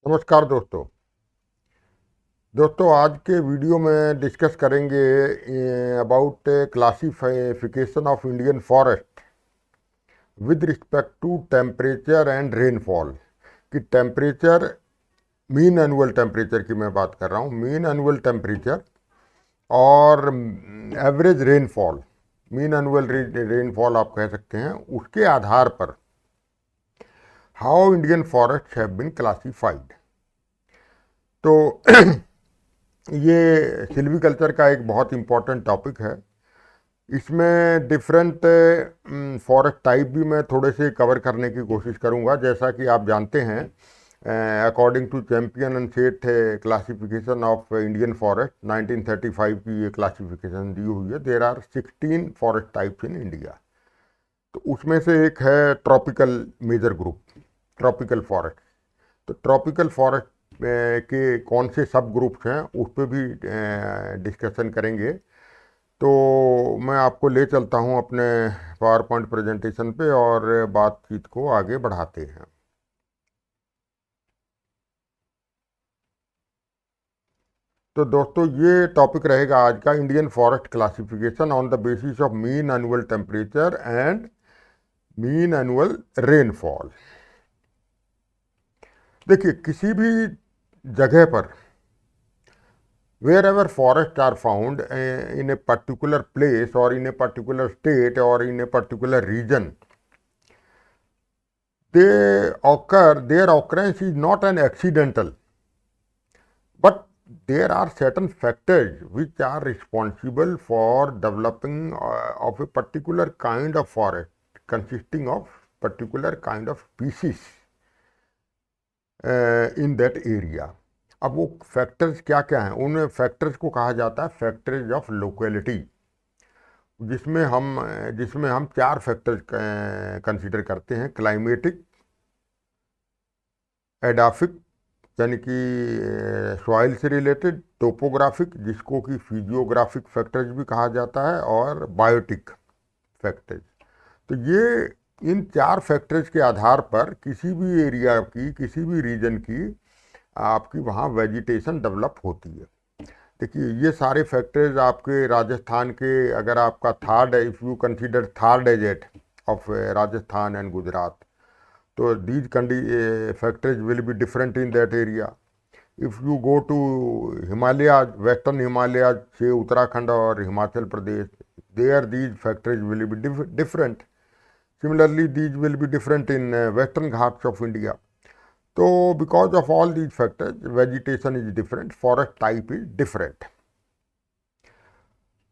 नमस्कार दोस्तों आज के वीडियो में डिस्कस करेंगे about classification of Indian forest with respect to temperature and rainfall. कि टेम्परेचर, मीन एनुअल टेम्परेचर की मैं बात कर रहा हूँ, मीन एनुअल टेम्परेचर और average rainfall, mean annual rainfall आप कह सकते हैं, उसके आधार पर how Indian forest have been classified. तो ये सिल्वीकल्चर का एक बहुत इम्पॉर्टेंट टॉपिक है। इसमें डिफरेंट फॉरेस्ट टाइप भी मैं थोड़े से कवर करने की कोशिश करूंगा। जैसा कि आप जानते हैं, according to Champion and Seth classification of Indian forest 1935 की ये क्लासिफिकेशन दी हुई है। There are 16 forest types in India. तो उसमें से एक है tropical major group, tropical forest. तो ट्रॉपिकल फॉरेस्ट के कौन से सब ग्रुप्स हैं उस पर भी डिस्कशन करेंगे। तो मैं आपको ले चलता हूं अपने पावर पॉइंट प्रेजेंटेशन पे और बातचीत को आगे बढ़ाते हैं। तो दोस्तों ये टॉपिक रहेगा आज का, Indian forest classification on the basis of mean annual temperature and mean annual rainfall. देखिए, किसी भी जगह पर wherever forests are found in a particular place or in a particular state or in a particular region, their occurrence is not an accidental, but there are certain factors which are responsible for developing of a particular kind of forest consisting of particular kind of species in that area. अब वो factors क्या क्या हैं? उन factors को कहा जाता है फैक्टर्स ऑफ लोकेलिटी, जिसमें हम चार फैक्टर्स कंसीडर करते हैं। क्लाइमेटिक, एडाफिक यानी कि सॉइल से रिलेटेड, टोपोग्राफिक जिसको कि फिजियोग्राफिक फैक्टर्स भी कहा जाता है, और बायोटिक फैक्टर्स। तो ये इन चार फैक्टर्स के आधार पर किसी भी एरिया की, किसी भी रीजन की आपकी वहाँ वेजिटेशन डेवलप होती है। देखिए, ये सारे फैक्टर्स आपके राजस्थान के, अगर आपका Thar, if you consider Thar desert of Rajasthan and Gujarat, तो these factors will be different in that area. If you go to Himalayas, western Himalayas, say Uttarakhand or Himachal Pradesh, there these factors will be different. Similarly, these will be different in western Ghats of India. So because of all these factors, vegetation is different, forest type is different.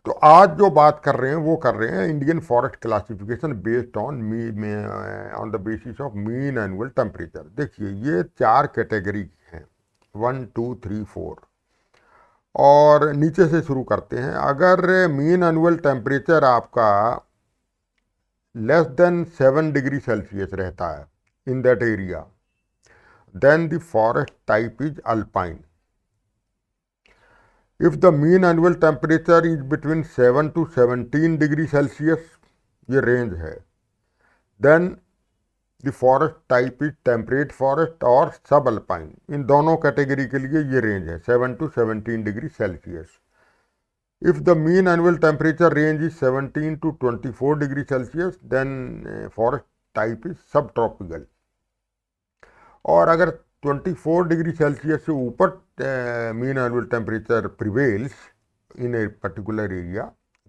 तो आज जो बात कर रहे हैं वो कर रहे हैं Indian forest classification based on on the basis of mean annual temperature. देखिए, ये चार कैटेगरी हैं, 1, 2, 3, 4, और नीचे से शुरू करते हैं। अगर मीन एनुअल टेम्परेचर आपका लेस देन 7 डिग्री सेल्सियस रहता है in that area, then the forest type is alpine. If the mean annual temperature is between 7 to 17 degree Celsius, ये रेंज है, then the forest type is temperate forest और sub alpine. इन दोनों category के लिए ये range है 7 to 17 degree Celsius. If the mean annual temperature range is 17 to 24 degree Celsius, then forest type is sub tropical. और अगर 24 degree Celsius से ऊपर mean annual temperature prevails in a particular area,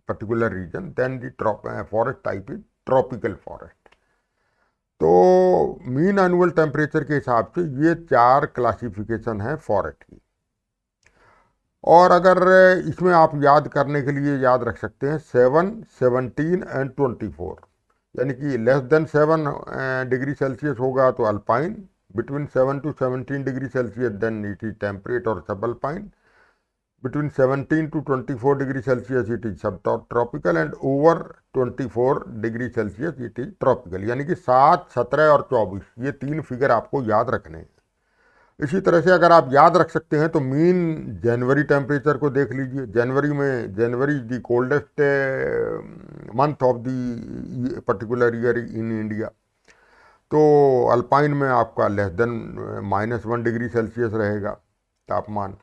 particular region, then the forest type is tropical forest. तो mean annual temperature के हिसाब से ये चार क्लासिफिकेशन है फॉरेस्ट की। और अगर इसमें आप याद करने के लिए याद रख सकते हैं 7, 17 एंड 24, यानी कि लेस देन 7 डिग्री सेल्सियस होगा तो alpine, between 7 to 17 degree Celsius, then it is temperate or subalpine. Between 17 to 24 degree Celsius, it is subtropical, and over 24 degree Celsius, it is tropical. यानी कि 7, 17 और 24, ये तीन फिगर आपको याद रखने हैं। इसी तरह से अगर आप याद रख सकते हैं तो मीन जनवरी टेम्परेचर को देख लीजिए। जनवरी the coldest month of the particular year in India. तो अल्पाइन में आपका लेस देन -1 डिग्री सेल्सियस रहेगा तापमान।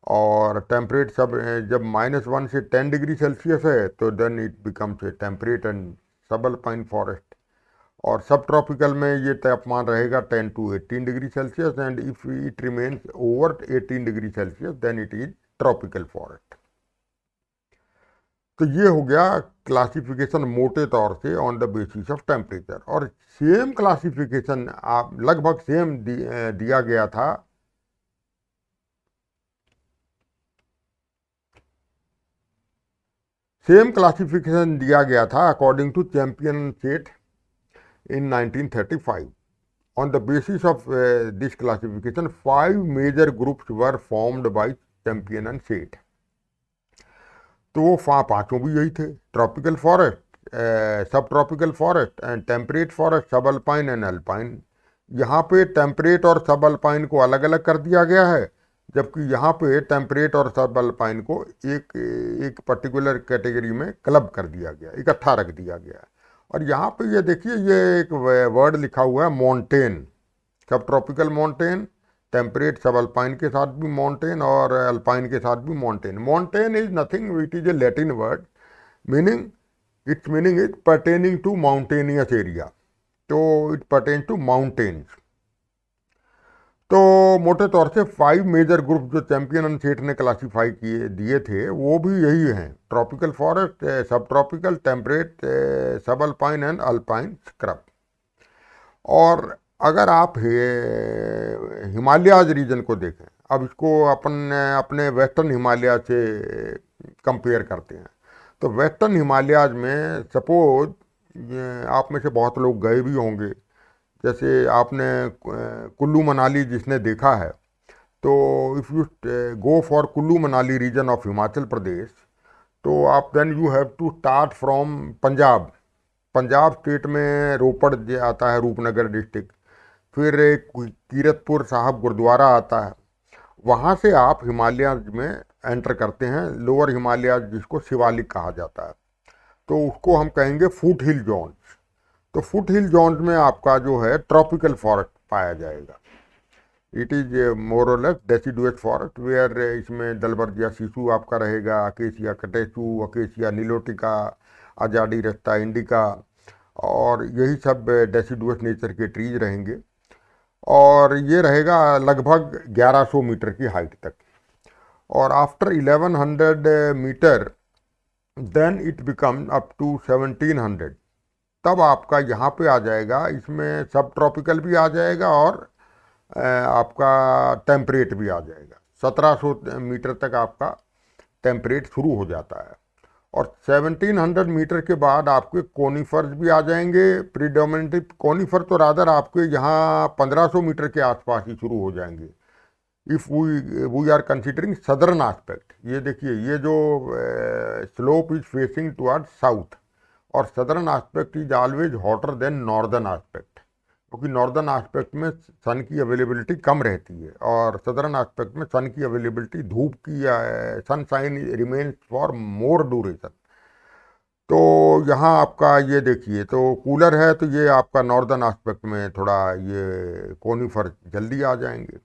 और टेम्परेट सब जब -1 से 10 डिग्री सेल्सियस है तो then it becomes a temperate and sub alpine forest. और सब ट्रॉपिकल में ये तापमान रहेगा 10 to 18 degree Celsius, and if it remains over 18 degree Celsius then it is tropical forest. तो ये हो गया क्लासिफिकेशन मोटे तौर से on the basis of temperature. और सेम क्लासिफिकेशन आप लगभग सेम दिया गया था according to Champion Seth in 1935. On the basis of this classification, 5 major groups were formed by Champion and Seth. तो वो पांचों भी यही थे, tropical forest, sub tropical forest and temperate forest, सब अल्पाइन एंड अल्पाइन। यहाँ पे टेम्परेट और सब अल्पाइन को अलग अलग कर दिया गया है, जबकि यहाँ पे टेम्परेट और सब अल्पाइन को एक पर्टिकुलर कैटेगरी में क्लब कर दिया गया, इकट्ठा रख दिया गया। और यहाँ पे ये देखिए, ये एक वर्ड लिखा हुआ है montane, sub tropical montane, temperate sub alpine के साथ भी मॉन्टेन और अल्पाइन के साथ भी montane. Montane is nothing, it is a Latin word meaning, its meaning is pertaining to mountainous area, तो इट पर्टेन टू माउंटेन्स। तो मोटे तौर से 5 मेजर ग्रुप जो चैंपियन एंड सेठ ने क्लासीफाई दिए थे वो भी यही हैं, tropical forest, sub tropical, temperate, sub alpine and alpine scrub. और अगर आप हिमालयाज रीजन को देखें, अब इसको अपने वेस्टर्न हिमालय से कंपेयर करते हैं, तो वेस्टर्न हिमालयाज में सपोज आप में से बहुत लोग गए भी होंगे, जैसे आपने कुल्लू मनाली जिसने देखा है, तो if you go for Kullu Manali region of Himachal Pradesh, तो आप then you have to start from Punjab state में रोपड़ आता है, रूपनगर डिस्ट्रिक्ट, फिर एक कीरतपुर साहब गुरुद्वारा आता है, वहाँ से आप हिमालयाज में एंटर करते हैं, लोअर हिमालयाज जिसको शिवालिक कहा जाता है, तो उसको हम कहेंगे फुट हिल जोन। तो फुट हिल जोन में आपका जो है ट्रॉपिकल फॉरेस्ट पाया जाएगा, इट इज मोर और लेस डेसिडुअस फॉरेस्ट, वेयर इसमें दलबर्जिया सीसू आपका रहेगा, Acacia catechu, Acacia nilotica, Azadirachta indica, और यही सब डेसिडुअस नेचर के ट्रीज रहेंगे। और ये रहेगा लगभग 1100 मीटर की हाइट तक। और after 1100 metre then it become up to 1700, तब आपका यहाँ पे आ जाएगा, इसमें सब ट्रॉपिकल भी आ जाएगा और आपका टेम्परेट भी आ जाएगा। 1700 मीटर तक आपका टेम्परेट शुरू हो जाता है। और 1700 मीटर के बाद आपके कोनीफर्स भी आ जाएंगे, प्रीडोमिनेटली कोनीफर तो रादर आपके यहाँ 1500 मीटर के आसपास ही शुरू हो जाएंगे, if we are considering southern aspect. ये देखिए, ये जो slope is facing toward south, और southern aspect is always hotter than northern aspect, क्योंकि नॉर्दर्न एस्पेक्ट में सन की अवेलेबिलिटी कम रहती है, और सदर्न एस्पेक्ट में सन की अवेलेबिलिटी, धूप की sunshine remains for more duration. तो यहाँ आपका ये देखिए, तो कूलर है, तो ये आपका नॉर्दर्न एस्पेक्ट में थोड़ा ये कोनीफर जल्दी आ जाएंगे,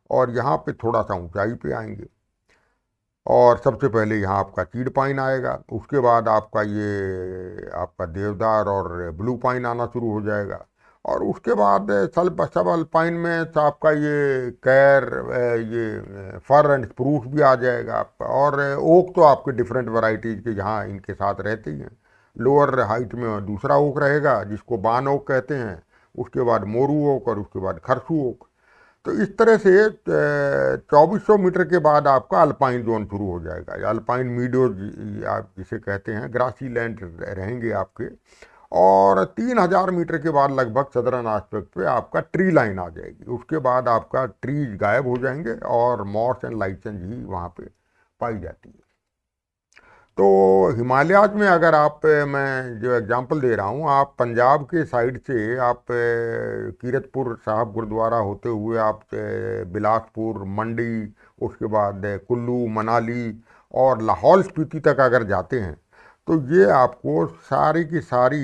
और यहाँ पे थोड़ा सा ऊंचाई पे आएंगे। और सबसे पहले यहाँ आपका चीड़ पाइन आएगा, उसके बाद आपका ये आपका देवदार और ब्लू पाइन आना शुरू हो जाएगा, और उसके बाद सब अल्पाइन में तो आपका ये कैर, ये फर एंड स्प्रूस भी आ जाएगा आपका। और ओक तो आपके डिफरेंट वैरायटीज़ के यहाँ इनके साथ रहते ही हैं। लोअर हाइट में दूसरा ओक रहेगा जिसको बान ओक कहते हैं, उसके बाद मोरू ओक, और उसके बाद खरसू ओक। तो इस तरह से 2400 मीटर के बाद आपका अल्पाइन जोन शुरू हो जाएगा, अल्पाइन मीडो आप जिसे कहते हैं, ग्रासी लैंड रहेंगे आपके। और 3000 मीटर के बाद लगभग सदर्न एस्पेक्ट पे आपका ट्री लाइन आ जाएगी, उसके बाद आपका ट्रीज गायब हो जाएंगे और मॉस एंड लाइचेंस ही वहाँ पे पाई जाती है। तो हिमालयाज में अगर आप, मैं जो एग्जांपल दे रहा हूँ, आप पंजाब के साइड से आप कीरतपुर साहब गुरुद्वारा होते हुए आप बिलासपुर, मंडी, उसके बाद कुल्लू मनाली और लाहौल स्पीति तक अगर जाते हैं, तो ये आपको सारी की सारी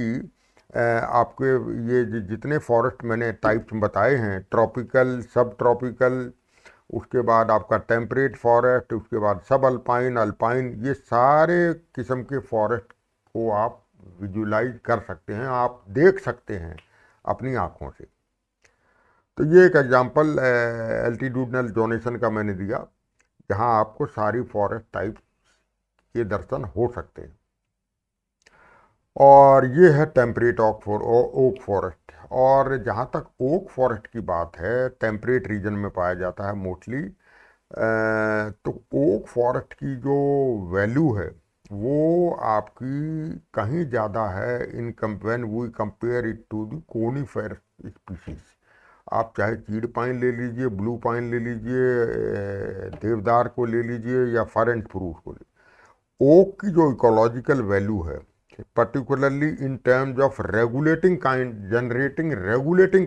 आपके ये जितने फॉरेस्ट मैंने टाइप्स बताए हैं, ट्रॉपिकल, सब ट्रॉपिकल, उसके बाद आपका टेम्परेट फॉरेस्ट, उसके बाद सब अल्पाइन, अल्पाइन, ये सारे किस्म के फॉरेस्ट को आप विजुलाइज कर सकते हैं, आप देख सकते हैं अपनी आँखों से। तो ये एक एग्जांपल एल्टीट्यूडनल जोनेशन का मैंने दिया, जहां आपको सारी फॉरेस्ट टाइप के दर्शन हो सकते हैं। और ये है टेम्परेट ओक फॉरेस्ट। और जहाँ तक ओक फॉरेस्ट की बात है, टेम्परेट रीजन में पाया जाता है मोस्टली। तो ओक फॉरेस्ट की जो वैल्यू है वो आपकी कहीं ज़्यादा है in when we compare it to the conifer species. आप चाहे चीड़ पाइन ले लीजिए, ब्लू पाइन ले लीजिए, देवदार को ले लीजिए, या फर एंड स्प्रूस को ले। ओक की जो इकोलॉजिकल वैल्यू है, particularly in terms of regulating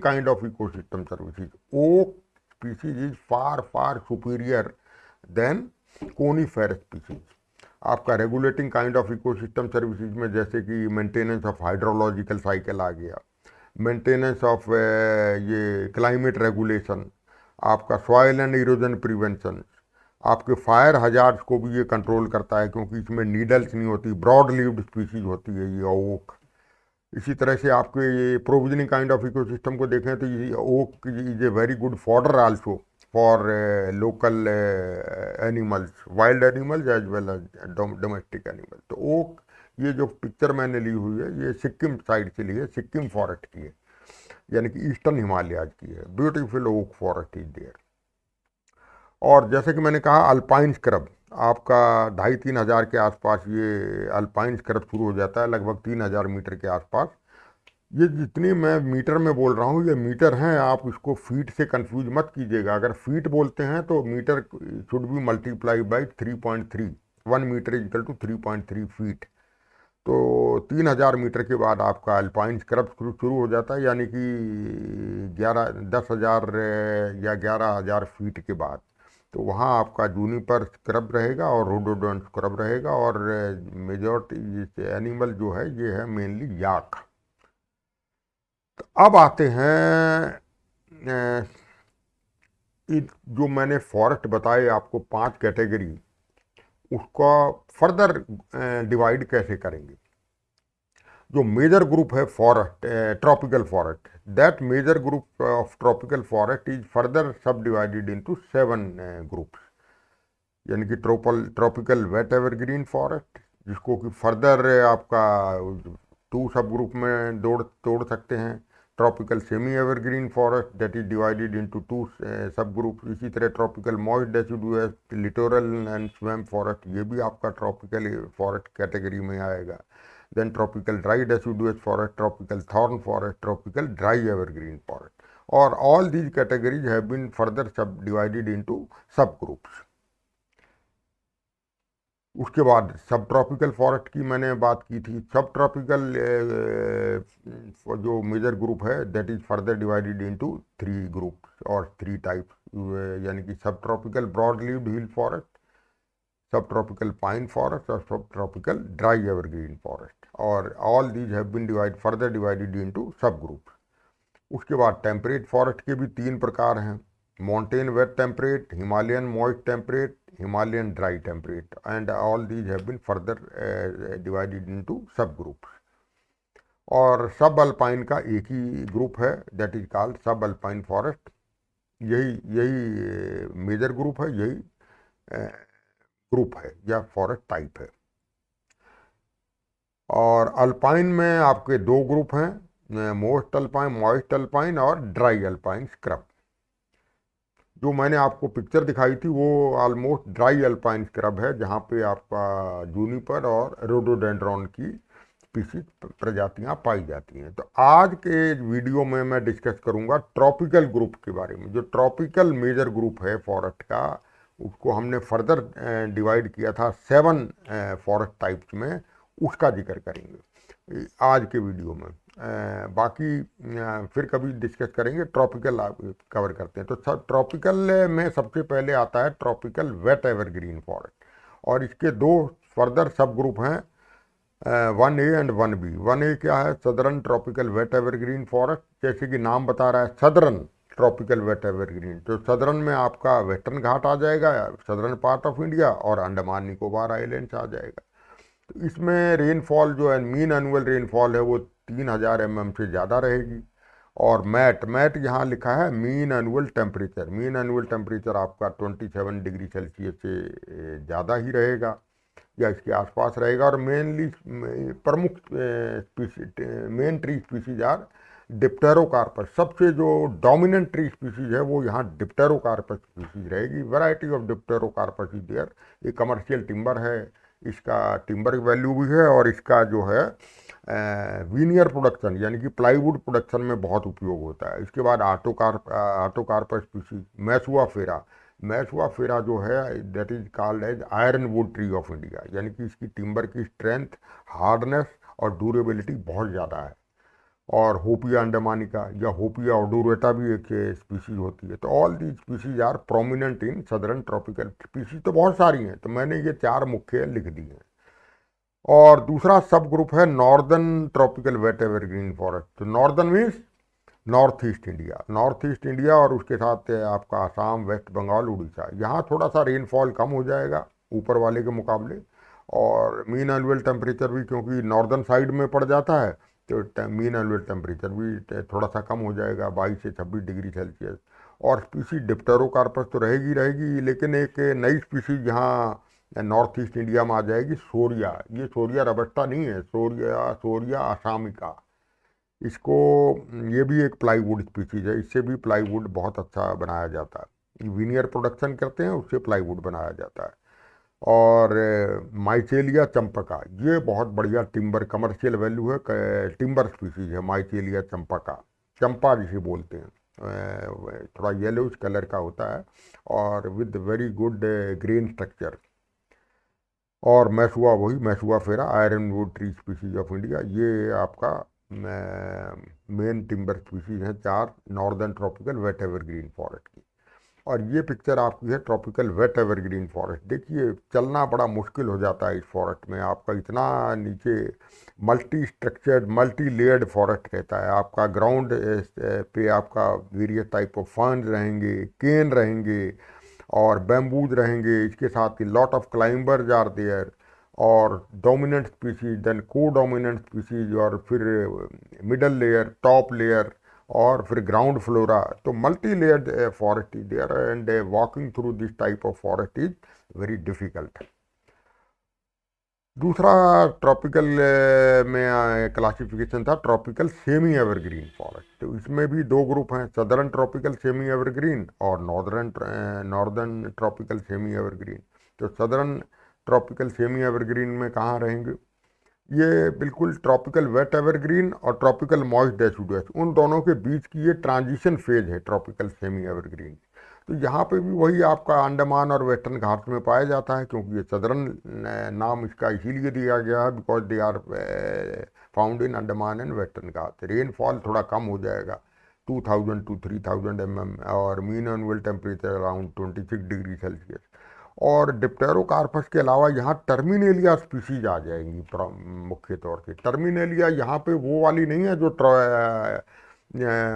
kind of ecosystem services, oak species is far superior than conifer species। आपका regulating kind of ecosystem services में जैसे कि मेंटेनेंस ऑफ हाइड्रोलॉजिकल साइकिल आ गया, मेंटेनेंस ऑफ ये climate regulation, आपका soil and erosion prevention, आपके fire hazards को भी ये कंट्रोल करता है, क्योंकि इसमें नीडल्स नहीं होती, ब्रॉड लीव्ड स्पीशीज होती है ये ओक। इसी तरह से आपके ये प्रोविजनिंग काइंड ऑफ इकोसिस्टम को देखें तो ये oak is a very good fodder also for local animals, wild animals as well as domestic animals. तो ओक, ये जो पिक्चर मैंने ली हुई है ये सिक्किम साइड से ली है, सिक्किम फॉरेस्ट की है, यानी कि ईस्टर्न हिमालयाज की है। Beautiful oak forest is there. और जैसे कि मैंने कहा, अल्पाइन स्क्रब आपका 2,500-3,000 के आसपास ये अल्पाइन स्क्रब शुरू हो जाता है, लगभग 3,000 मीटर के आसपास। ये जितनी मैं मीटर में बोल रहा हूँ ये मीटर हैं, आप इसको फीट से कंफ्यूज मत कीजिएगा। अगर फीट बोलते हैं तो metre should be multiply by 3.3, 1 metre equal to 3.3 feet. तो 3,000 मीटर के बाद आपका अल्पाइन स्क्रब शुरू हो जाता है, यानी कि 10,000 या 11,000 फीट के बाद। तो वहाँ आपका जूनिपर स्क्रब रहेगा और रोडोडोन स्क्रब रहेगा। और मेजॉरिटी एनिमल जो है ये है मेनली याक। तो अब आते हैं जो मैंने फॉरेस्ट बताए आपको 5 कैटेगरी, उसका फर्दर डिवाइड कैसे करेंगे। जो मेजर ग्रुप है forest, tropical forest, that major group of tropical forest is further sub divided into 7 groups, यानी कि ट्रॉपिकल वेट एवरग्रीन फॉरेस्ट, जिसको कि फर्दर आपका 2 सब ग्रुप में तोड़ सकते हैं। Tropical semi evergreen forest that is divided into 2 सब ग्रुप। इसी तरह tropical moist deciduous littoral and swamp forest, ये भी आपका ट्रॉपिकल फॉरेस्ट कैटेगरी में आएगा। then tropical dry deciduous forest, tropical thorn forest, tropical dry evergreen forest, or all these categories have been further subdivided into subgroups। उसके बाद सब tropical forest की मैंने बात की थी। सब ट्रॉपिकल जो मेजर ग्रुप है that is further divided into 3 groups और 3 टाइप्स, यानी कि sub tropical broad leaved hill forest, sub tropical pine forest और sub tropical dry evergreen forest. और all these have been further divided into sub groups. उसके बाद temperate forest के भी 3 प्रकार हैं, mountain wet temperate, Himalayan moist temperate, Himalayan dry temperate, and all these have been further divided into sub groups. और sub alpine का एक ही ग्रुप है दैट इज कॉल्ड सब अल्पाइन फॉरेस्ट। यही मेजर ग्रुप है, यही ग्रुप है या फॉरेस्ट टाइप है। और अल्पाइन में आपके 2 ग्रुप हैं, मोस्ट अल्पाइन, मॉइस्ट अल्पाइन और ड्राई अल्पाइन स्क्रब। जो मैंने आपको पिक्चर दिखाई थी वो ऑलमोस्ट ड्राई अल्पाइन स्क्रब है, जहाँ पे आपका जूनिपर और रोडोडेंड्रॉन की स्पीशीज प्रजातियाँ पाई जाती हैं। तो आज के वीडियो में मैं डिस्कस करूँगा ट्रॉपिकल ग्रुप के बारे में। जो ट्रॉपिकल मेजर ग्रुप है फॉरेस्ट का, उसको हमने फर्दर डिवाइड किया था 7 फॉरेस्ट टाइप्स में, उसका जिक्र करेंगे आज के वीडियो में। बाकी फिर कभी डिस्कस करेंगे। ट्रॉपिकल कवर करते हैं। तो ट्रॉपिकल में सबसे पहले आता है ट्रॉपिकल वेट एवरग्रीन फॉरेस्ट, और इसके 2 फर्दर सब ग्रुप हैं, 1A एंड 1B। 1A क्या है? Southern tropical wet evergreen forest, जैसे कि नाम बता रहा है सदर्न ट्रॉपिकल वेट एवरग्रीन, तो सदर्न में आपका वेस्टर्न घाट आ जाएगा, सदर्न पार्ट ऑफ इंडिया, और अंडमान निकोबार आइलैंड्स आ जाएगा। तो इसमें रेनफॉल जो है, मीन एनुअल रेनफॉल है वो 3000 mm से ज़्यादा रहेगी। और मैट मैट यहाँ लिखा है mean annual temperature, mean annual temperature आपका 27 डिग्री सेल्सियस से ज़्यादा ही रहेगा या इसके आसपास रहेगा। और मेनली प्रमुख main tree species are dipterocarpus, सबसे जो डोमिनेंट ट्री स्पीसीज है वो यहाँ डिप्टेरोकार्पस स्पीसीज रहेगी। Variety of dipterocarpus is there. ये कमर्शियल टिम्बर है, इसका टिम्बर वैल्यू भी है, और इसका जो है वीनियर प्रोडक्शन यानी कि प्लाईवुड प्रोडक्शन में बहुत उपयोग होता है। इसके बाद आटोकार्पस स्पीसीज, मैसुआ फेरा, मैसुआ फेरा जो है that is called as iron wood tree of India, यानी कि इसकी टिम्बर की स्ट्रेंथ, हार्डनेस और ड्यूरेबिलिटी बहुत ज़्यादा है। और होपिया अंडमानिका या होपिया ओडोरेटा भी एक स्पीसीज होती है। तो all the species are prominent in southern tropical. Species तो बहुत सारी हैं, तो मैंने ये 4 मुख्य लिख दी हैं। और दूसरा सब ग्रुप है northern tropical wet evergreen forest. तो northern means north east India, north east India और उसके साथ आपका आसाम, वेस्ट बंगाल, उड़ीसा। यहाँ थोड़ा सा रेनफॉल कम हो जाएगा ऊपर वाले के मुकाबले, और मीन एनुअल टेम्परेचर भी, क्योंकि नॉर्दर्न साइड में पड़ जाता है, तो मीन एनुअल टेम्परेचर भी थोड़ा सा कम हो जाएगा, 22 से 26 डिग्री सेल्सियस। और स्पीसीज डिप्टेरोकार्पस तो रहेगी रहेगी, लेकिन एक नई स्पीसीज यहाँ नॉर्थ ईस्ट इंडिया में आ जाएगी, सोरिया। ये सोरिया रबस्टा नहीं है, सोरिया सोरिया असामिका। इसको, ये भी एक प्लाईवुड स्पीसीज है, इससे भी प्लाईवुड बहुत अच्छा बनाया जाता है। वीनियर प्रोडक्शन करते हैं, उससे प्लाईवुड बनाया जाता है। और माइचेलिया चंपका, ये बहुत बढ़िया टिम्बर कमर्शियल वैल्यू है, टिम्बर स्पीसीज है माइचेलिया चंपका, चंपा जिसे बोलते हैं। थोड़ा येलोइश कलर का होता है और with very good grain structure. और मैसुआ, वही मैसुआ फेरा, iron wood tree species of India. ये आपका मेन टिम्बर स्पीसीज हैं 4 northern tropical wet evergreen forest की। और ये पिक्चर आपकी है ट्रॉपिकल वेट एवरग्रीन फॉरेस्ट। देखिए चलना बड़ा मुश्किल हो जाता है इस फॉरेस्ट में, आपका इतना नीचे multi structured multi layered forest रहता है। आपका ग्राउंड पे आपका वेरियस टाइप ऑफ फर्न रहेंगे, केन रहेंगे और बैम्बूज रहेंगे। इसके साथ ही lot of climbers are there, और dominant species, then co dominant species, और फिर मिडल लेयर, टॉप लेयर, और फिर ग्राउंड फ्लोरा। तो multi layered forest is there, and walking through this type of forest is very difficult. दूसरा tropical में classification था tropical semi evergreen forest. तो इसमें भी 2 ग्रुप हैं, सदर्न ट्रॉपिकल सेमी एवरग्रीन और नॉर्दर्न ट्रॉपिकल सेमी एवरग्रीन। तो सदर्न ट्रॉपिकल सेमी एवरग्रीन में कहाँ रहेंगे? ये बिल्कुल ट्रॉपिकल वेट एवरग्रीन और ट्रॉपिकल मॉइस्ट डेसिडुअस, उन दोनों के बीच की ये ट्रांजिशन फेज है ट्रॉपिकल सेमी एवरग्रीन। तो यहाँ पे भी वही आपका अंडमान और वेस्टर्न घाट में पाया जाता है, क्योंकि ये सदर्न नाम इसका इसीलिए दिया गया है, because they are found in Andaman and western Ghat. Rainfall थोड़ा कम हो जाएगा, 2000 to 3000 mm, और mean annual temperature around 26 degree Celsius. और डिप्टेरोकार्पस के अलावा यहाँ टर्मिनेलिया स्पीसीज आ जाएंगी मुख्य तौर से। टर्मिनेलिया यहाँ पे वो वाली नहीं है जो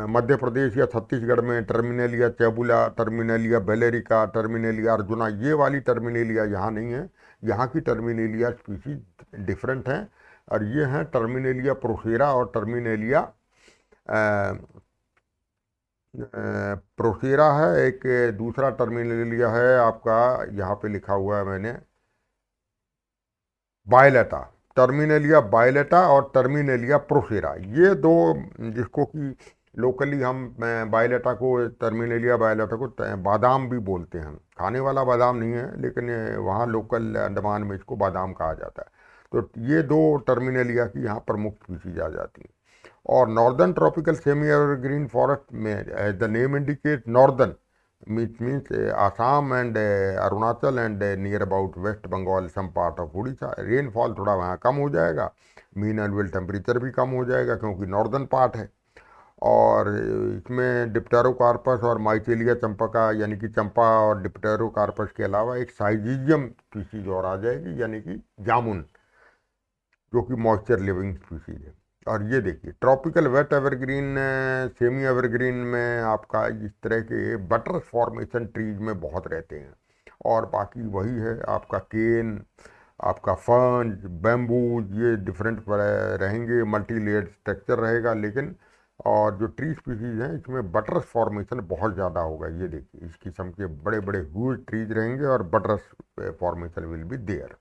मध्य प्रदेश या छत्तीसगढ़ में Terminalia chebula, Terminalia bellerica, Terminalia arjuna, ये वाली टर्मिनेलिया यहाँ नहीं है। यहाँ की टर्मिनेलिया स्पीसीज डिफरेंट हैं, और ये हैं टर्मिनेलिया प्रोसेरा और टर्मिनेलिया प्रोसेरा है। एक दूसरा टर्मिनेलिया है आपका, यहाँ पे लिखा हुआ है मैंने, बायलेटा, टर्मिनेलिया बायलेटा और टर्मिनेलिया प्रोसेरा। ये 2, जिसको कि लोकली हम बायलेटा को, टर्मिनेलिया बायलेटा को बादाम भी बोलते हैं। खाने वाला बादाम नहीं है, लेकिन वहाँ लोकल अंडमान में इसको बादाम कहा जाता है। तो ये 2 टर्मिनेलिया की यहाँ प्रमुख स्पीसीज आ जाती हैं। और northern tropical semi evergreen forest में the name indicate northern means Assam and Arunachal and near about West Bengal, some part of Orissa. Rainfall थोड़ा वहाँ कम हो जाएगा, मीन एनुअल टेम्परेचर भी कम हो जाएगा, क्योंकि नॉर्दर्न पार्ट है। और इसमें डिप्टेरोकार्पस और माइचेलिया चंपका, यानी कि चंपा और डिप्टेरोकार्पस के अलावा एक साइजीजियम स्पीसीज और आ जाएगी, यानी कि जामुन। जो कि मॉइस्चर लिविंग स्पीसीज है। और ये देखिए tropical wet evergreen, semi evergreen में आपका इस तरह के बटर फॉर्मेशन ट्रीज में बहुत रहते हैं। और बाकी वही है आपका केन, आपका फर्न, बैम्बूज, ये डिफरेंट रहेंगे, मल्टी लेयर्ड स्ट्रक्चर रहेगा। लेकिन और जो ट्री स्पीसीज हैं इसमें बटर फॉर्मेशन बहुत ज़्यादा होगा। ये देखिए इस किस्म के बड़े बड़े ह्यूज ट्रीज रहेंगे और buttress formation will be there.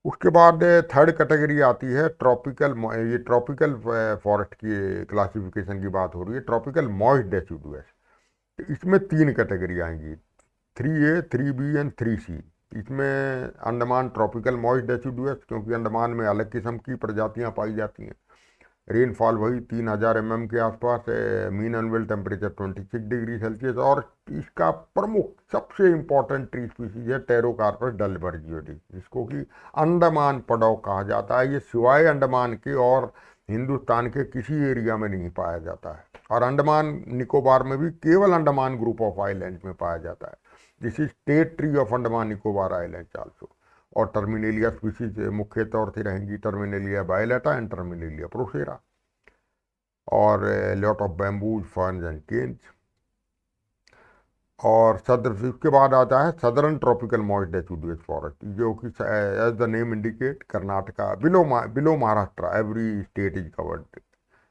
उसके बाद थर्ड कैटेगरी आती है ट्रॉपिकल, ये ट्रॉपिकल फॉरेस्ट की क्लासिफिकेशन की बात हो रही है, ट्रॉपिकल मॉइस्ट डेसिडुअस। इसमें तीन कैटेगरी आएंगी, 3A, 3B एंड 3C। इसमें अंडमान ट्रॉपिकल मॉइस्ट डेसिडुअस, क्योंकि अंडमान में अलग किस्म की प्रजातियां पाई जाती हैं। रेनफॉल वही 3000 mm के आसपास, mean annual temperature 26 degree Celsius. और इसका प्रमुख सबसे इम्पोर्टेंट ट्री स्पीसीज है टेरोकार्पस डलबर्जियोडी, जिसको कि अंडमान पड़ाव कहा जाता है। ये सिवाय अंडमान के और हिंदुस्तान के किसी एरिया में नहीं पाया जाता है। और अंडमान निकोबार में भी केवल अंडमान ग्रुप ऑफ आइलैंड्स में पाया जाता है। This is state tree of Andaman Nicobar islands also. और टर्मिनेलिया स्पीसीज मुख्य तौर से रहेंगी टर्मिनेलिया बायलेटा एंड टर्मिनेलिया प्रोसेरा। और lot of bamboos, ferns and Keynes. और सदर उसके बाद आता है southern tropical moist deciduous forest, जो कि as the name indicate Karnataka below Maharashtra every state is covered.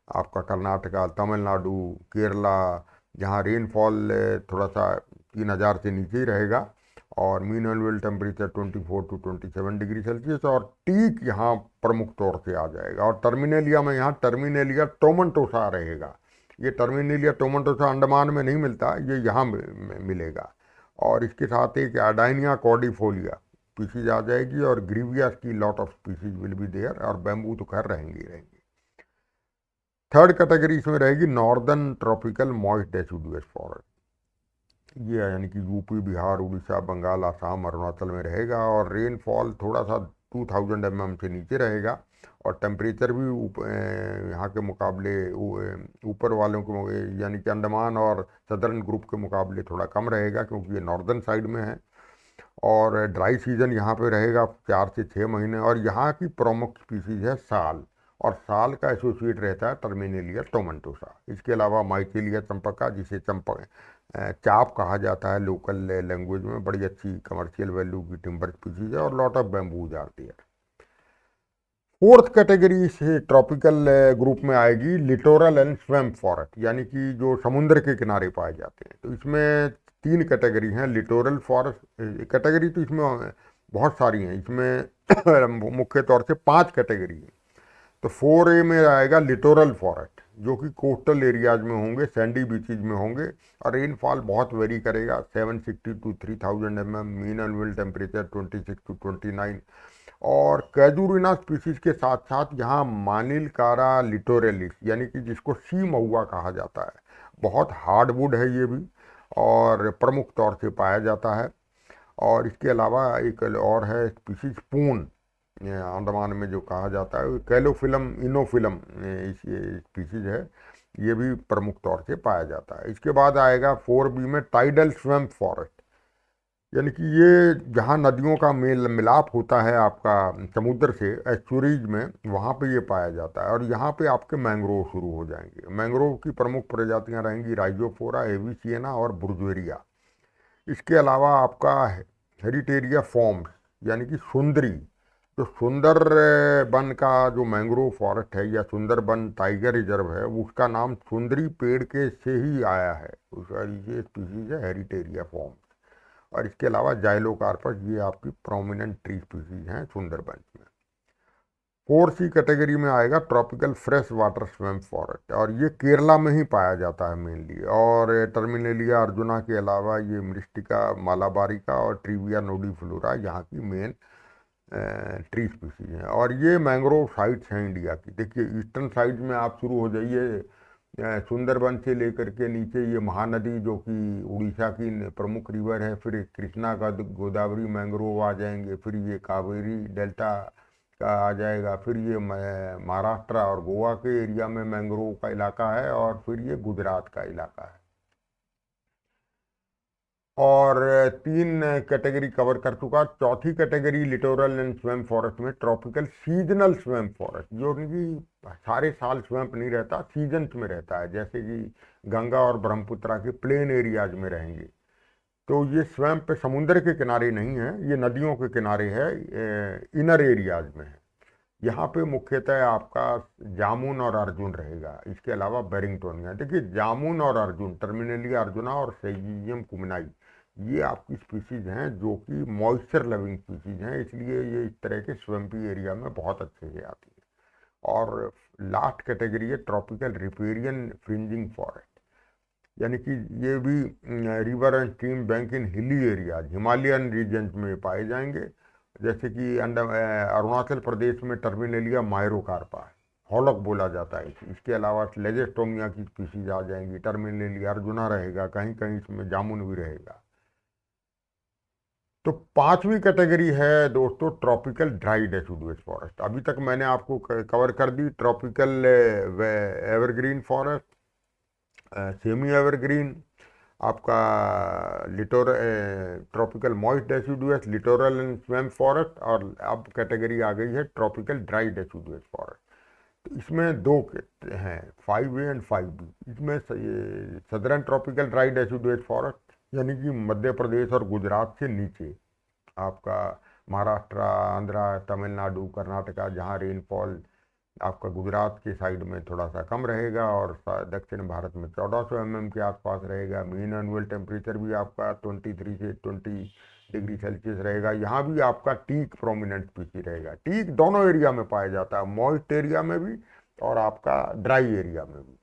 आपका कर्नाटका, तमिलनाडु, केरला, जहाँ रेनफॉल थोड़ा सा 3000 से नीचे ही रहेगा। और mean annual temperature 24 to 27 degree Celsius. और टीक यहाँ प्रमुख तौर से आ जाएगा। और टर्मिनेलिया में यहाँ टर्मिनेलिया टोमेंटोसा रहेगा। ये टर्मिनेलिया टोमेंटोसा अंडमान में नहीं मिलता, ये यहाँ मिलेगा। और इसके साथ एक एडाइनिया कॉर्डिफोलिया स्पीसीज आ जाएगी, और ग्रीवियस की lot of species will be there. और बैम्बू तो खैर रहेंगी। थर्ड कैटेगरी इसमें रहेगी northern tropical moist deciduous forest. ये यानी कि यूपी, बिहार, उड़ीसा, बंगाल, आसाम, अरुणाचल में रहेगा। और रेनफॉल थोड़ा सा 2000 mm से नीचे रहेगा। और टेम्परेचर भी यहाँ के मुकाबले ऊपर वालों के यानी कि अंडमान और सदर्न ग्रुप के मुकाबले थोड़ा कम रहेगा, क्योंकि ये नॉर्दर्न साइड में है। और ड्राई सीजन यहाँ पे रहेगा 4 से 6 महीने। और यहाँ की प्रमुख स्पीसीज है साल। और साल का एसोसिएट रहता है टर्मिनेलिया टोमेंटोसा। इसके अलावा माइकेलिया चंपका, जिसे चंपक चाप कहा जाता है लोकल लैंग्वेज में, बड़ी अच्छी कमर्शियल वैल्यू की टिम्बर स्पीसीज है। और लॉट ऑफ बैम्बूज आती है। फोर्थ कैटेगरी से ट्रॉपिकल ग्रुप में आएगी लिटोरल एंड स्वैम्प फॉरेस्ट, यानी कि जो समुद्र के किनारे पाए जाते हैं। तो इसमें तीन कैटेगरी हैं लिटोरल फॉरेस्ट। कैटेगरी तो इसमें बहुत सारी हैं, इसमें मुख्य तौर से 5 कैटेगरी हैं। तो 4A में आएगा लिटोरल फॉरेस्ट, जो कि कोस्टल एरियाज में होंगे, सैंडी बीचेज में होंगे। और रेनफॉल बहुत वेरी करेगा, 760 to 3000 mm, mean annual temperature 26 to 29। और कैजुरिना स्पीसीज के साथ साथ यहाँ मानिलकारा लिटोरेलिस, यानी कि जिसको सी महुआ कहा जाता है, बहुत हार्डवुड है ये भी, और प्रमुख तौर से पाया जाता है। और इसके अलावा एक और है स्पीसीज पून, अंडमान में जो कहा जाता है, कैलोफिलम इनोफिलम स्पीसीज है, ये भी प्रमुख तौर से पाया जाता है। इसके बाद आएगा 4B में टाइडल स्वैम्प फॉरेस्ट, यानी कि ये जहाँ नदियों का मेल मिलाप होता है आपका समुद्र से एस्चुरीज में, वहाँ पे ये पाया जाता है। और यहाँ पे आपके मैंग्रोव शुरू हो जाएंगे। मैंग्रोव की प्रमुख प्रजातियाँ रहेंगी राइजोफोरा, एविसिएना और बुर्जुएरिया। इसके अलावा आपका हेरिटेरिया फॉर्म्स, यानी कि सुंदरी, जो सुंदर बन का जो मैंग्रोव फॉरेस्ट है या सुंदरबन टाइगर रिजर्व है, उसका नाम सुंदरी पेड़ के से ही आया है। उसका ये स्पीसीज है हेरिटेरिया फॉर्म्स। और इसके अलावा जाइलोकार्पस, ये आपकी प्रोमिनेंट ट्री स्पीसीज हैं सुंदरबन में। 4C कैटेगरी में आएगा tropical fresh water swamp forest, और ये केरला में ही पाया जाता है मेनली। और टर्मिनेलिया अर्जुना के अलावा ये मृस्टिका मालाबारिका और ट्रिविया नोडीफ्लोरा यहाँ की मेन ट्री स्पीसीज हैं। और ये मैंग्रोव साइट्स हैं इंडिया की। देखिए ईस्टर्न साइड में आप शुरू हो जाइए, सुंदरबन से लेकर के नीचे ये महानदी जो कि उड़ीसा की प्रमुख रिवर है, फिर कृष्णा का गोदावरी मैंग्रोव आ जाएंगे, फिर ये कावेरी डेल्टा का आ जाएगा, फिर ये महाराष्ट्र और गोवा के एरिया में मैंग्रोव का इलाका है, और फिर ये गुजरात का इलाका है। और 3 कैटेगरी कवर कर चुका। चौथी कैटेगरी, लिटोरल एंड स्वेम फॉरेस्ट में ट्रॉपिकल सीजनल स्वेम फॉरेस्ट, जो कि सारे साल स्वैम्प नहीं रहता, सीजन्स में रहता है, जैसे कि गंगा और ब्रह्मपुत्रा के प्लेन एरियाज में रहेंगे। तो ये स्वैम्प पे समुद्र के किनारे नहीं है, ये नदियों के किनारे है, इनर एरियाज में है। यहाँ पे मुख्यतः आपका जामुन और अर्जुन रहेगा, इसके अलावा बेरिंगटोनिया। देखिए, जामुन और अर्जुन, टर्मिनेलिया अर्जुना और सेजियम कुमनाई, ये आपकी स्पीसीज हैं जो कि मॉइस्चर लविंग स्पीसीज हैं, इसलिए ये इस तरह के स्वैम्पी एरिया में बहुत अच्छे से आती है। और लास्ट कैटेगरी है ट्रॉपिकल रिपेरियन फ्रिंजिंग फॉरेस्ट, यानी कि ये भी river and stream bank in hilly areas, Himalayan regions में पाए जाएंगे। जैसे कि अरुणाचल प्रदेश में टर्मिनेलिया मायरोकार्पा, हॉलक बोला जाता है। इसके अलावा लेजेस्टोमिया की स्पीसीज आ जाएंगी, टर्मिनेलिया अर्जुना रहेगा, कहीं कहीं इसमें जामुन भी रहेगा। तो पांचवी कैटेगरी है दोस्तों ट्रॉपिकल ड्राई डेसिडुअस फॉरेस्ट। अभी तक मैंने आपको कवर कर दी tropical evergreen forest, semi evergreen, आपका tropical moist deciduous, littoral and swamp forest, और अब कैटेगरी आ गई है ट्रॉपिकल ड्राई डेसिडुअस फॉरेस्ट। तो इसमें दो हैं, 5A एंड 5B। इसमें southern tropical dry deciduous forest, यानी कि मध्य प्रदेश और गुजरात से नीचे आपका महाराष्ट्र, आंध्रा, तमिलनाडु, कर्नाटका, जहाँ रेनफॉल आपका गुजरात के साइड में थोड़ा सा कम रहेगा और दक्षिण भारत में 1400 mm के आसपास रहेगा। मीन एनुअल टेम्परेचर भी आपका 23 से 20 डिग्री सेल्सियस रहेगा। यहाँ भी आपका टीक प्रोमिनेंट स्पीसी रहेगा। टीक दोनों एरिया में पाया जाता है, मॉइस्ट एरिया में भी और आपका ड्राई एरिया में भी।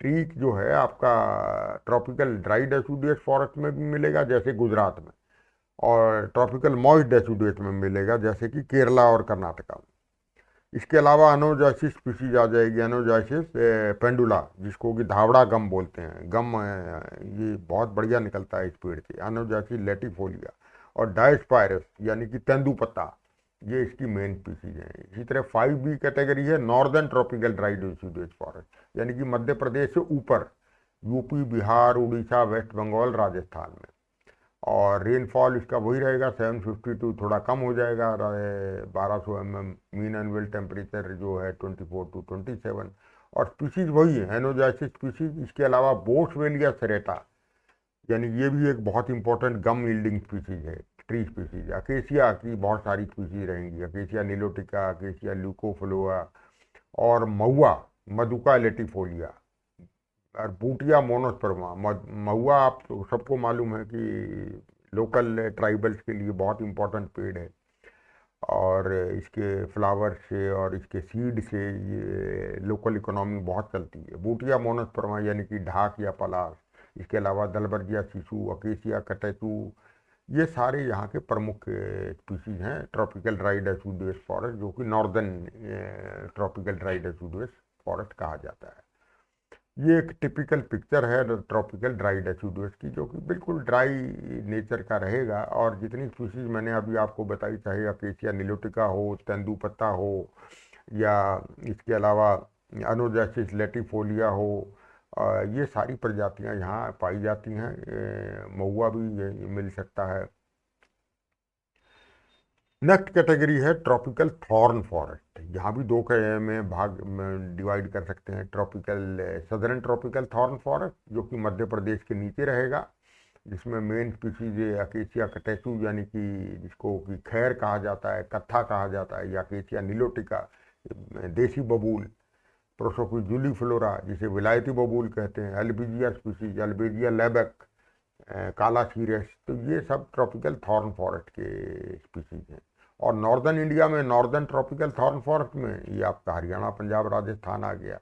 टीक जो है आपका ट्रॉपिकल ड्राई डेसिडुअस फॉरेस्ट में भी मिलेगा जैसे गुजरात में, और ट्रॉपिकल मॉइस्ट डेसिडुअस में मिलेगा जैसे कि केरला और कर्नाटका में। इसके अलावा अनोजाइसिस स्पीसीज आ जाएगी, अनोजाइसिस पेंडुला, जिसको कि धावड़ा गम बोलते हैं। गम ये बहुत बढ़िया निकलता है इस पेड़ से, अनोजाइसिस लेटिफोलिया। और डायस्पायरस यानी कि तेंदुपत्ता, ये इसकी मेन स्पीसीज हैं। इसी तरह 5B कैटेगरी है northern tropical dry deciduous forest, यानी कि मध्य प्रदेश से ऊपर, यूपी, बिहार, उड़ीसा, वेस्ट बंगाल, राजस्थान में। और रेनफॉल इसका वही रहेगा 752, थोड़ा कम हो जाएगा 1200 mm। मीन एनुअल टेम्परेचर जो है 24 to 27। और स्पीसीज वही है एनोजाइसिस स्पीसीज। इसके अलावा बोसवेलिया सेरेटा, यानी ये भी एक बहुत इंपॉर्टेंट गम यील्डिंग स्पीसीज है, ट्री स्पीसीज। अकेसिया की बहुत सारी स्पीसीज रहेंगी, अकेसिया निलोटिका, अकेसिया ल्यूकोफ्लोआ, और महुआ, मधुका लेटिफोलिया, और बूटिया मोनोस्पर्मा। महुआ आप सबको मालूम है कि लोकल ट्राइबल्स के लिए बहुत इंपॉर्टेंट पेड़ है, और इसके फ्लावर से और इसके सीड से ये लोकल इकोनॉमी बहुत चलती है। बूटिया मोनोस्पर्मा यानी कि ढाक या पलाश। इसके अलावा दलबर्जिया शिशु, अकेसिया कटेचू, ये सारे यहाँ के प्रमुख स्पीसीज हैं ट्रॉपिकल ड्राई डेसिडुअस फॉरेस्ट, जो कि northern tropical dry deciduous forest कहा जाता है। ये एक टिपिकल पिक्चर है ट्रॉपिकल ड्राई डेसिडुअस की, जो कि बिल्कुल ड्राई नेचर का रहेगा। और जितनी स्पीसीज मैंने अभी आपको बताई, चाहे अकेसिया निलोटिका हो, तेंदुपत्ता हो, या इसके अलावा अनोजाइसिस लेटिफोलिया हो, ये सारी प्रजातियां यहाँ पाई जाती हैं। महुआ भी मिल सकता है। नेक्स्ट कैटेगरी है ट्रॉपिकल थॉर्न फॉरेस्ट। यहाँ भी दो में भाग में डिवाइड कर सकते हैं। Tropical southern tropical thorn forest, जो कि मध्य प्रदेश के नीचे रहेगा, जिसमें मेन स्पीसीज अकेसिया कटेचू, यानी कि जिसको कि खैर कहा जाता है, कत्था कहा जाता है, या अकेसिया निलोटिका, देसी बबूल, प्रोसोपिस जूलीफ्लोरा, जिसे विलायती बबूल कहते हैं, अल्बिजिया स्पीसीज, अल्बिजिया लेबक, काला सीरस। तो ये सब ट्रॉपिकल थॉर्न फॉरेस्ट के स्पीसीज हैं। और नॉर्दर्न इंडिया में नॉर्दर्न ट्रॉपिकल थॉर्न फॉरेस्ट में ये आपका हरियाणा, पंजाब, राजस्थान आ गया।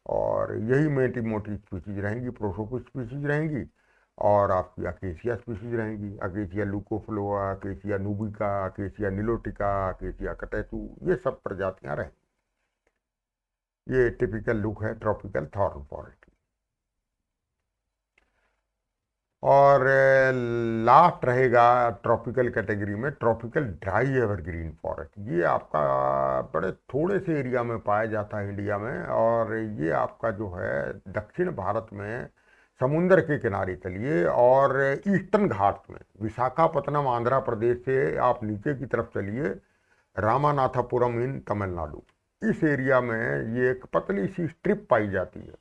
और यही मोटी मोटी स्पीसीज रहेंगी, प्रोसोपिस स्पीसीज रहेंगी, और आपकी अकेसिया स्पीसीज रहेंगी, Acacia leucophloea, Acacia nubica, Acacia nilotica, Acacia catechu, ये सब प्रजातियां रहेंगी। ये टिपिकल लुक है ट्रॉपिकल थॉर्न फॉरेस्ट की। और लास्ट रहेगा ट्रॉपिकल कैटेगरी में ट्रॉपिकल ड्राई एवरग्रीन फॉरेस्ट। ये आपका बड़े थोड़े से एरिया में पाया जाता है इंडिया में, और ये आपका जो है दक्षिण भारत में समुंदर के किनारे चलिए और ईस्टर्न घाट्स में, विशाखापत्तनम आंध्र प्रदेश से आप नीचे की तरफ चलिए, रामानाथापुरम इन तमिलनाडु, इस एरिया में ये एक पतली सी स्ट्रिप पाई जाती है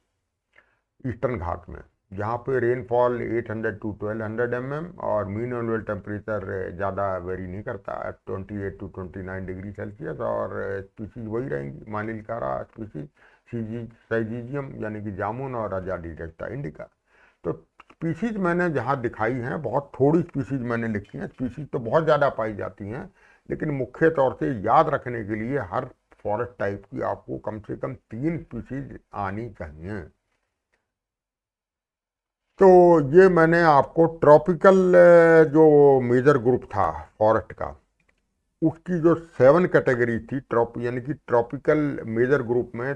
ईस्टर्न घाट में, जहाँ पे रेनफॉल 800 टू 1200 mm और मीन एनुअल टेम्परेचर ज़्यादा वेरी नहीं करता, 28 टू 29 डिग्री सेल्सियस, और स्पीसीज वही रहेंगी, मानिलकारा स्पीसीज, साइजीजियम यानी कि जामुन, और राजा डिटेक्टा इंडिका। तो स्पीसीज मैंने जहाँ दिखाई हैं, बहुत थोड़ी स्पीसीज मैंने लिखी हैं, स्पीसीज तो बहुत ज़्यादा पाई जाती हैं, लेकिन मुख्य तौर से याद रखने के लिए हर फॉरेस्ट टाइप की आपको कम से कम 3 स्पीसीज आनी चाहिए। तो ये मैंने आपको ट्रॉपिकल जो मेजर ग्रुप था फॉरेस्ट का, उसकी जो 7 कैटेगरी थी, यानी कि ट्रॉपिकल मेजर ग्रुप में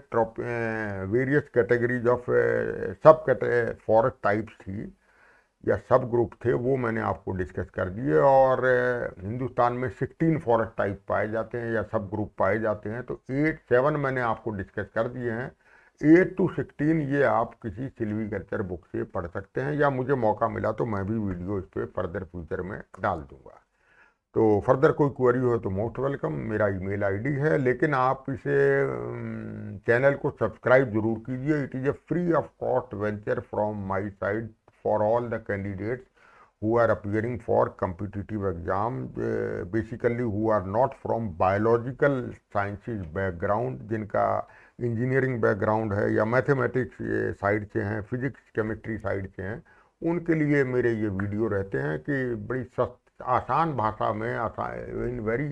वेरियस कैटेगरीज ऑफ सब फॉरेस्ट टाइप्स थी या सब ग्रुप थे, वो मैंने आपको डिस्कस कर दिए। और हिंदुस्तान में 16 फॉरेस्ट टाइप पाए जाते हैं या सब ग्रुप पाए जाते हैं, तो 7 मैंने आपको डिस्कस कर दिए हैं। 8 टू 16 ये आप किसी सिल्वीकल्चर बुक से पढ़ सकते हैं, या मुझे मौका मिला तो मैं भी वीडियो इस पर फर्दर फ्यूचर में डाल दूंगा। तो फर्दर कोई क्वेरी हो तो मोस्ट वेलकम, मेरा ईमेल आईडी है, लेकिन आप इसे चैनल को सब्सक्राइब जरूर कीजिए। It is a free of cost venture from my side for all the candidates who are appearing for competitive exam, basically who are not from biological sciences background, जिनका engineering background है या mathematics side से हैं, physics chemistry side से हैं, उनके लिए मेरे ये वीडियो रहते हैं कि बड़ी आसान भाषा में, in very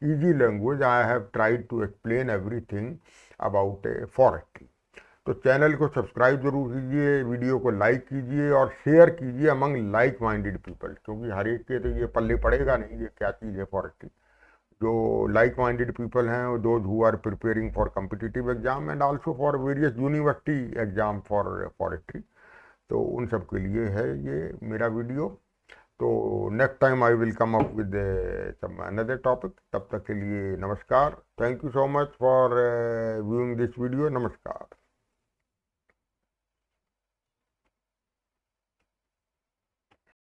easy language I have tried to explain everything about forestry. तो चैनल को सब्सक्राइब जरूर कीजिए, वीडियो को लाइक कीजिए और शेयर कीजिए अमंग लाइक माइंडेड पीपल, क्योंकि हर एक के तो ये पल्ले पड़ेगा नहीं ये क्या चीज़ है फॉरेस्ट्री। जो लाइक माइंडेड पीपल हैं, those who are preparing for competitive exam and also for various university exam for forestry, तो उन सब के लिए है ये मेरा वीडियो। तो next time I will come up with some another topic. तब तक के लिए नमस्कार। Thank you so much for viewing this video. नमस्कार।